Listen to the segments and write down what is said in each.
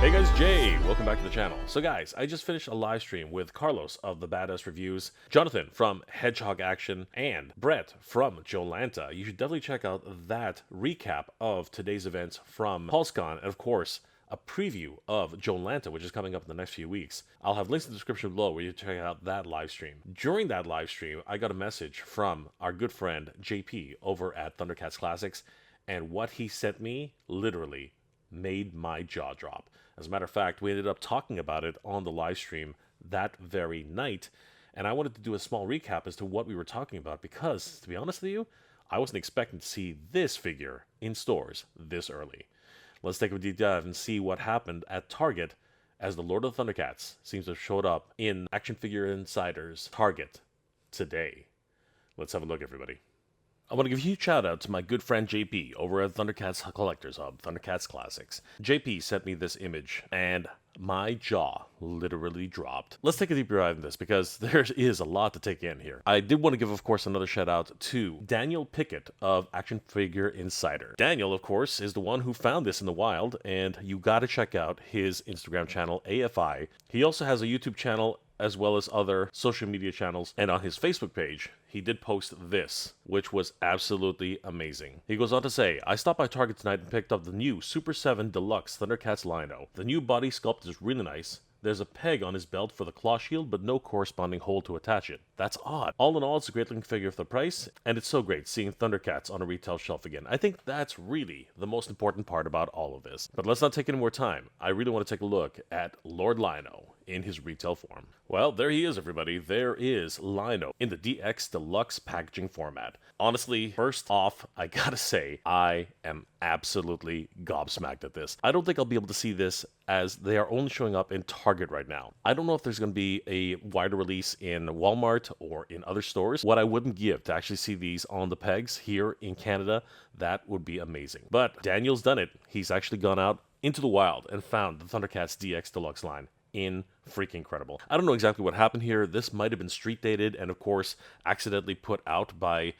Hey guys, Jay! Welcome back to the channel. So guys, I just finished a live stream with Carlos of the Badass Reviews, Jonathan from Hedgehog Action, and Brett from Joelanta. You should definitely check out that recap of today's events from Pulsecon, and of course, a preview of Joelanta, which is coming up in the next few weeks. I'll have links in the description below where you can check out that live stream. During that live stream, I got a message from our good friend JP over at Thundercats Classics, and what he sent me literally made my jaw drop. As a matter of fact, we ended up talking about it on the live stream that very night, and I wanted to do a small recap as to what we were talking about because, to be honest with you, I wasn't expecting to see this figure in stores this early. Let's take a deep dive and see what happened at Target as the Lord of the Thundercats seems to have showed up in Action Figure Insider's Target today. Let's have a look, everybody. I want to give a huge shout out to my good friend JP over at Thundercats Collectors Hub, Thundercats Classics. JP sent me this image and my jaw literally dropped. Let's take a deeper dive in this because there is a lot to take in here. I did want to give, of course, another shout out to Daniel Pickett of Action Figure Insider. Daniel, of course, is the one who found this in the wild, and you got to check out his Instagram channel, AFI. He also has a YouTube channel as well as other social media channels, and on his Facebook page, he did post this, which was absolutely amazing. He goes on to say, I stopped by Target tonight and picked up the new Super7 DX Thundercats LionO. The new body sculpt is really nice. There's a peg on his belt for the claw shield, but no corresponding hole to attach it. That's odd. All in all, it's a great looking figure for the price, and it's so great seeing Thundercats on a retail shelf again. I think that's really the most important part about all of this. But let's not take any more time. I really want to take a look at Lord LionO in his retail form. Well, there he is, everybody. There is LionO in the DX Deluxe packaging format. Honestly, first off, I gotta say, I am absolutely gobsmacked at this. I don't think I'll be able to see this as they are only showing up in Target right now. I don't know if there's going to be a wider release in Walmart or in other stores. What I wouldn't give to actually see these on the pegs here in Canada, that would be amazing. But Daniel's done it. He's actually gone out into the wild and found the Thundercats DX Deluxe line. Freaking incredible. I don't know exactly what happened here. This might have been street dated and, of course, accidentally put out by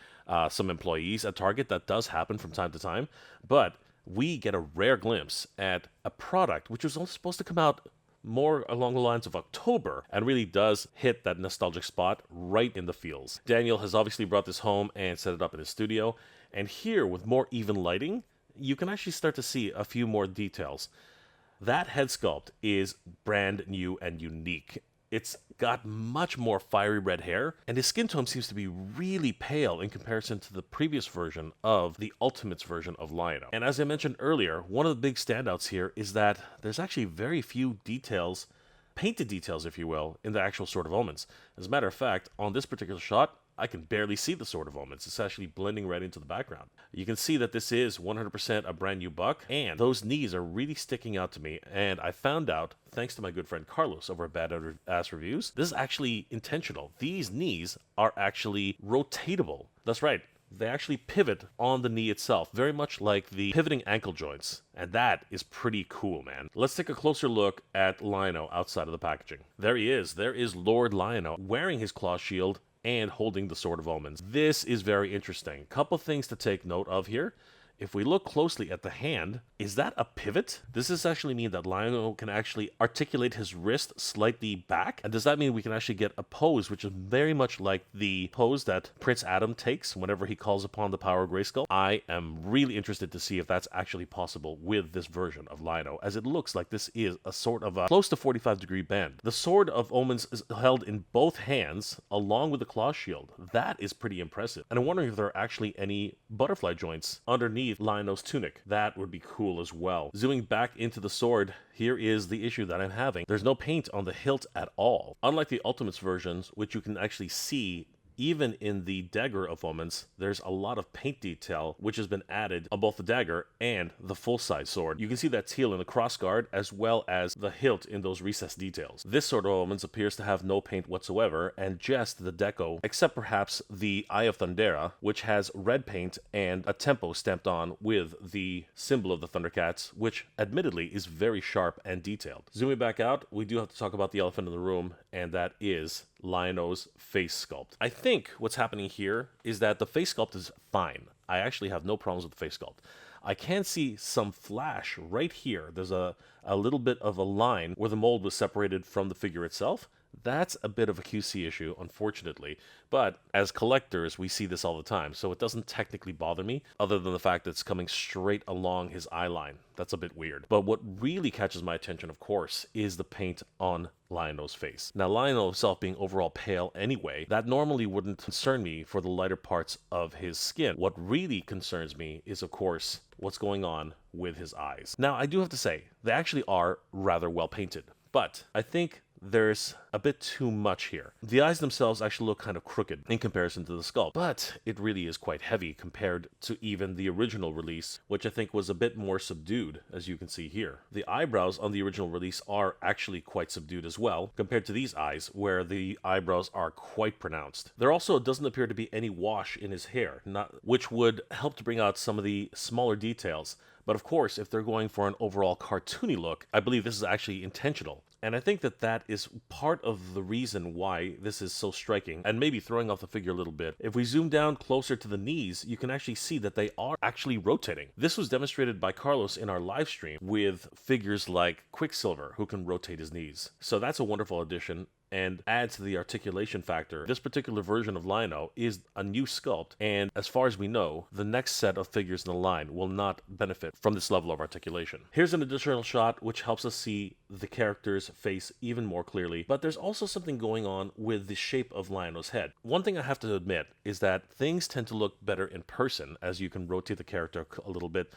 some employees at Target. That does happen from time to time. But we get a rare glimpse at a product which was only supposed to come out more along the lines of October and really does hit that nostalgic spot right in the feels. Daniel has obviously brought this home and set it up in his studio. And here, with more even lighting, you can actually start to see a few more details. That head sculpt is brand new and unique. It's got much more fiery red hair, and his skin tone seems to be really pale in comparison to the previous version of the Ultimates version of LionO. And as I mentioned earlier, one of the big standouts here is that there's actually very few details, painted details if you will, in the actual Sword of Omens. As a matter of fact, on this particular shot, I can barely see the Sword of Omens. It's actually blending right into the background. You can see that this is 100% a brand new buck, and those knees are really sticking out to me, and I found out, thanks to my good friend Carlos over at Badass Reviews, this is actually intentional. These knees are actually rotatable. That's right. They actually pivot on the knee itself, very much like the pivoting ankle joints. And that is pretty cool, man. Let's take a closer look at LionO outside of the packaging. There he is. There is Lord LionO wearing his claw shield and holding the Sword of Omens. This is very interesting. Couple things to take note of here. If we look closely at the hand, is that a pivot? Does this actually mean that LionO can actually articulate his wrist slightly back? And does that mean we can actually get a pose which is very much like the pose that Prince Adam takes whenever he calls upon the power of Grayskull? I am really interested to see if that's actually possible with this version of LionO, as it looks like this is a sort of a close to 45-degree bend. The Sword of Omens is held in both hands along with the claw shield. That is pretty impressive. And I'm wondering if there are actually any butterfly joints underneath LionO's tunic. That would be cool as well. Zooming back into the sword, here is the issue that I'm having. There's no paint on the hilt at all. Unlike the Ultimates versions, which you can actually see even in the dagger of Omens, there's a lot of paint detail which has been added on both the dagger and the full-size sword. You can see that teal in the crossguard as well as the hilt in those recessed details. This Sword of Omens appears to have no paint whatsoever and just the deco, except perhaps the Eye of Thundera, which has red paint and a tempo stamped on with the symbol of the Thundercats, which admittedly is very sharp and detailed. Zooming back out, we do have to talk about the elephant in the room, and that is LionO's face sculpt. I think what's happening here is that the face sculpt is fine. I actually have no problems with the face sculpt. I can see some flash right here. There's a little bit of a line where the mold was separated from the figure itself. That's a bit of a QC issue, unfortunately, but as collectors, we see this all the time, so it doesn't technically bother me, other than the fact that it's coming straight along his eye line. That's a bit weird. But what really catches my attention, of course, is the paint on LionO's face. Now, LionO himself being overall pale anyway, that normally wouldn't concern me for the lighter parts of his skin. What really concerns me is, of course, what's going on with his eyes. Now, I do have to say, they actually are rather well painted, but I think there's a bit too much here. The eyes themselves actually look kind of crooked in comparison to the sculpt, but it really is quite heavy compared to even the original release, which I think was a bit more subdued, as you can see here. The eyebrows on the original release are actually quite subdued as well, compared to these eyes, where the eyebrows are quite pronounced. There also doesn't appear to be any wash in his hair, which would help to bring out some of the smaller details. But of course, if they're going for an overall cartoony look, I believe this is actually intentional. And I think that that is part of the reason why this is so striking and maybe throwing off the figure a little bit. If we zoom down closer to the knees, you can actually see that they are actually rotating. This was demonstrated by Carlos in our live stream with figures like Quicksilver, who can rotate his knees. So that's a wonderful addition and adds to the articulation factor. This particular version of LionO is a new sculpt, and as far as we know, the next set of figures in the line will not benefit from this level of articulation. Here's an additional shot which helps us see the character's face even more clearly, but there's also something going on with the shape of LionO's head. One thing I have to admit is that things tend to look better in person, as you can rotate the character a little bit,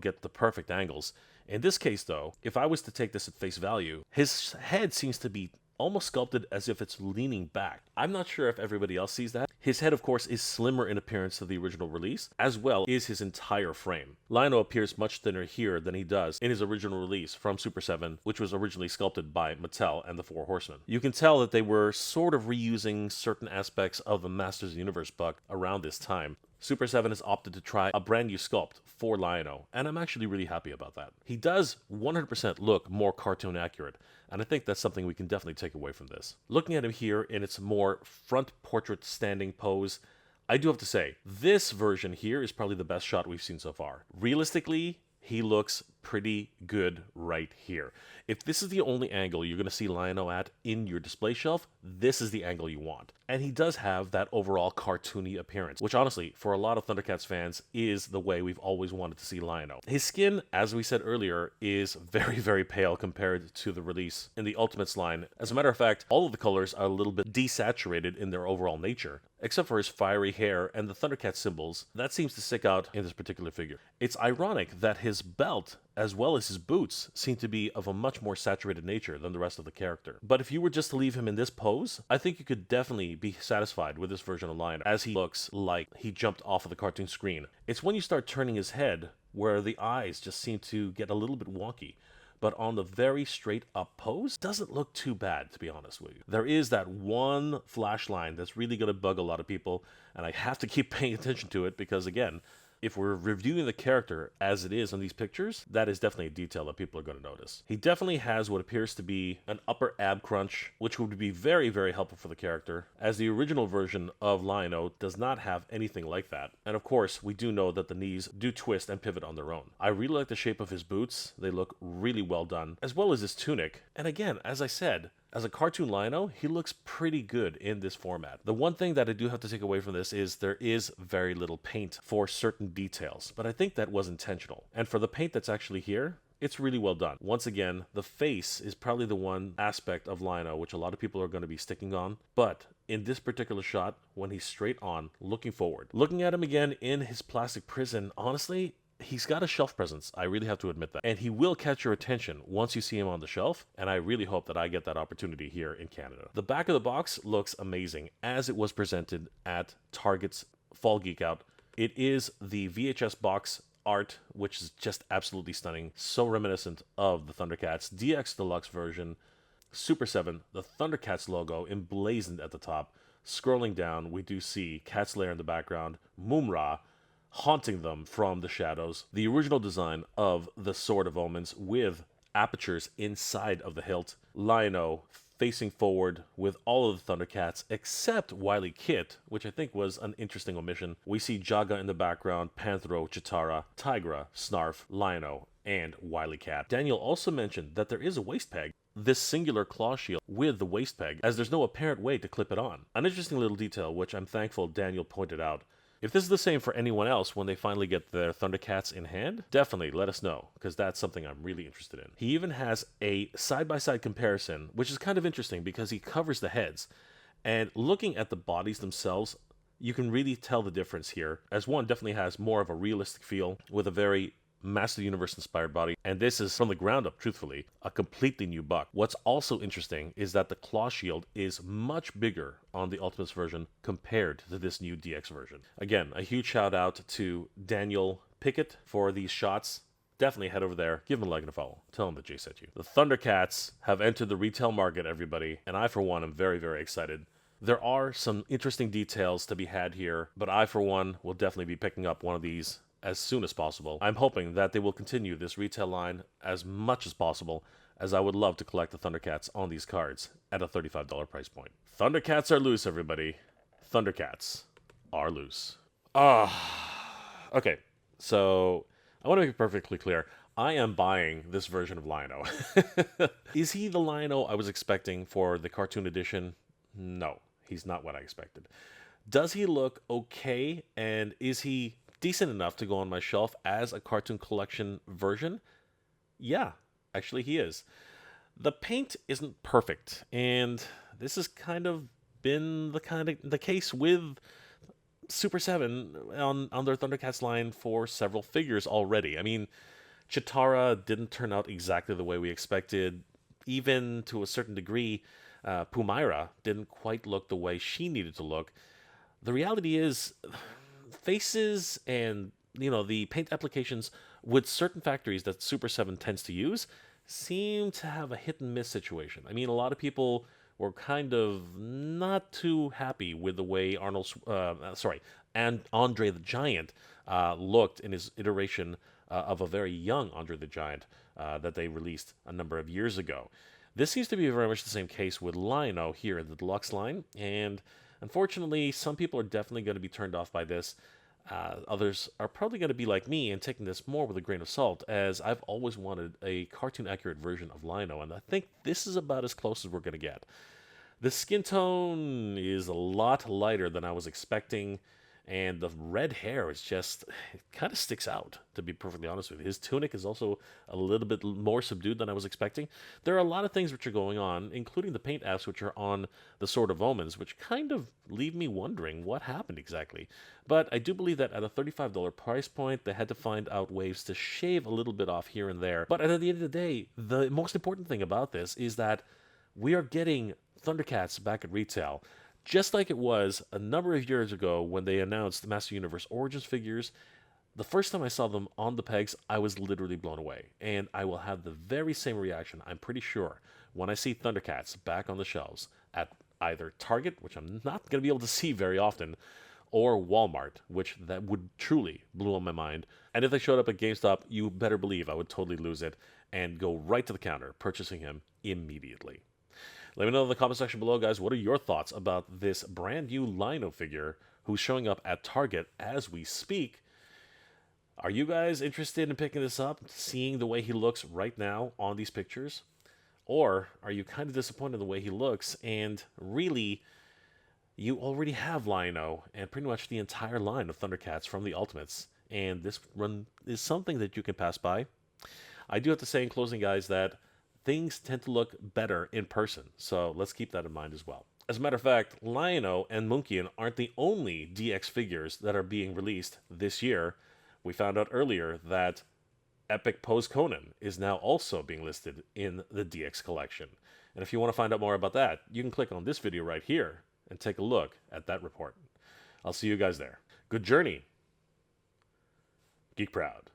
get the perfect angles. In this case though, if I was to take this at face value, his head seems to be almost sculpted as if it's leaning back. I'm not sure if everybody else sees that. His head, of course, is slimmer in appearance to the original release, as well is his entire frame. LionO appears much thinner here than he does in his original release from Super7, which was originally sculpted by Mattel and the Four Horsemen. You can tell that they were sort of reusing certain aspects of the Masters of the Universe book around this time. Super7 has opted to try a brand new sculpt for LionO, and I'm actually really happy about that. He does 100% look more cartoon accurate, and I think that's something we can definitely take away from this. Looking at him here in its more front portrait standing pose, I do have to say, this version here is probably the best shot we've seen so far. Realistically, he looks pretty good right here. If this is the only angle you're going to see LionO at in your display shelf, this is the angle you want. And he does have that overall cartoony appearance, which honestly, for a lot of Thundercats fans, is the way we've always wanted to see LionO. His skin, as we said earlier, is very, very pale compared to the release in the Ultimates line. As a matter of fact, all of the colors are a little bit desaturated in their overall nature, except for his fiery hair and the Thundercat symbols. That seems to stick out in this particular figure. It's ironic that his belt, as well as his boots, seem to be of a much more saturated nature than the rest of the character. But if you were just to leave him in this pose, I think you could definitely be satisfied with this version of LionO, as he looks like he jumped off of the cartoon screen. It's when you start turning his head where the eyes just seem to get a little bit wonky. But on the very straight up pose, doesn't look too bad, to be honest with you. There is that one flash line that's really going to bug a lot of people, and I have to keep paying attention to it because, again, if we're reviewing the character as it is on these pictures, that is definitely a detail that people are going to notice. He definitely has what appears to be an upper ab crunch, which would be very, very helpful for the character, as the original version of LionO does not have anything like that. And of course, we do know that the knees do twist and pivot on their own. I really like the shape of his boots. They look really well done, as well as his tunic. And again, as I said, as a cartoon LionO, he looks pretty good in this format. The one thing that I do have to take away from this is there is very little paint for certain details, but I think that was intentional. And for the paint that's actually here, it's really well done. Once again, the face is probably the one aspect of LionO which a lot of people are going to be sticking on, but in this particular shot, when he's straight on, looking forward, looking at him again in his plastic prison, honestly, he's got a shelf presence, I really have to admit that. And he will catch your attention once you see him on the shelf, and I really hope that I get that opportunity here in Canada. The back of the box looks amazing, as it was presented at Target's Fall Geek Out. It is the VHS box art, which is just absolutely stunning, so reminiscent of the Thundercats DX Deluxe version. Super7, the Thundercats logo emblazoned at the top. Scrolling down, we do see Cat's Lair in the background, Mumra, haunting them from the shadows. The original design of the Sword of Omens with apertures inside of the hilt. LionO facing forward with all of the Thundercats except Wily Kit, which I think was an interesting omission. We see Jaga in the background, Panthro, Chitara, Tigra, Snarf, LionO, and Wily Cat. Daniel also mentioned that there is a waist peg, this singular claw shield with the waist peg, as there's no apparent way to clip it on. An interesting little detail, which I'm thankful Daniel pointed out. If this is the same for anyone else when they finally get their Thundercats in hand, definitely let us know, because that's something I'm really interested in. He even has a side-by-side comparison, which is kind of interesting because he covers the heads. And looking at the bodies themselves, you can really tell the difference here, as one definitely has more of a realistic feel with a very Master Universe inspired body, and this is from the ground up, truthfully, a completely new buck. What's also interesting is that the claw shield is much bigger on the Ultimates version compared to this new DX version. Again, a huge shout out to Daniel Pickett for these shots. Definitely head over there, give him a like and a follow. Tell him that Jay sent you. The Thundercats have entered the retail market, everybody, and I, for one, am very, very excited. There are some interesting details to be had here, but I, for one, will definitely be picking up one of these as soon as possible. I'm hoping that they will continue this retail line as much as possible, as I would love to collect the Thundercats on these cards at a $35 price point. Thundercats are loose, everybody. Thundercats are loose. Okay, so I want to make it perfectly clear. I am buying this version of LionO. Is he the LionO I was expecting for the cartoon edition? No, he's not what I expected. Does he look okay, and is he decent enough to go on my shelf as a cartoon collection version? Yeah, actually he is. The paint isn't perfect, and this has kind of been the case with Super7 on their Thundercats line for several figures already. I mean, Chitara didn't turn out exactly the way we expected. Even to a certain degree, Pumaira didn't quite look the way she needed to look. The reality is, faces and the paint applications with certain factories that Super7 tends to use seem to have a hit and miss situation. I mean, a lot of people were kind of not too happy with the way and Andre the Giant looked in his iteration of a very young Andre the Giant that they released a number of years ago. This seems to be very much the same case with LionO here in the Deluxe line, and unfortunately, some people are definitely going to be turned off by this. Others are probably going to be like me and taking this more with a grain of salt, as I've always wanted a cartoon-accurate version of LionO, and I think this is about as close as we're going to get. The skin tone is a lot lighter than I was expecting, and the red hair is just, it kind of sticks out, to be perfectly honest with you. His tunic is also a little bit more subdued than I was expecting. There are a lot of things which are going on, including the paint apps which are on the Sword of Omens, which kind of leave me wondering what happened exactly. But I do believe that at a $35 price point, they had to find out ways to shave a little bit off here and there. But at the end of the day, the most important thing about this is that we are getting Thundercats back at retail. Just like it was a number of years ago when they announced the Master Universe Origins figures, the first time I saw them on the pegs, I was literally blown away. And I will have the very same reaction, I'm pretty sure, when I see Thundercats back on the shelves at either Target, which I'm not going to be able to see very often, or Walmart, which that would truly blow my mind. And if they showed up at GameStop, you better believe I would totally lose it and go right to the counter, purchasing him immediately. Let me know in the comment section below, guys, what are your thoughts about this brand new LionO figure who's showing up at Target as we speak? Are you guys interested in picking this up, seeing the way he looks right now on these pictures? Or are you kind of disappointed in the way he looks, and really, you already have LionO and pretty much the entire line of Thundercats from the Ultimates, and this run is something that you can pass by? I do have to say in closing, guys, that things tend to look better in person, so let's keep that in mind as well. As a matter of fact, LionO and Munkian aren't the only DX figures that are being released this year. We found out earlier that Epic Pose Conan is now also being listed in the DX collection. And if you want to find out more about that, you can click on this video right here and take a look at that report. I'll see you guys there. Good journey. Geek proud.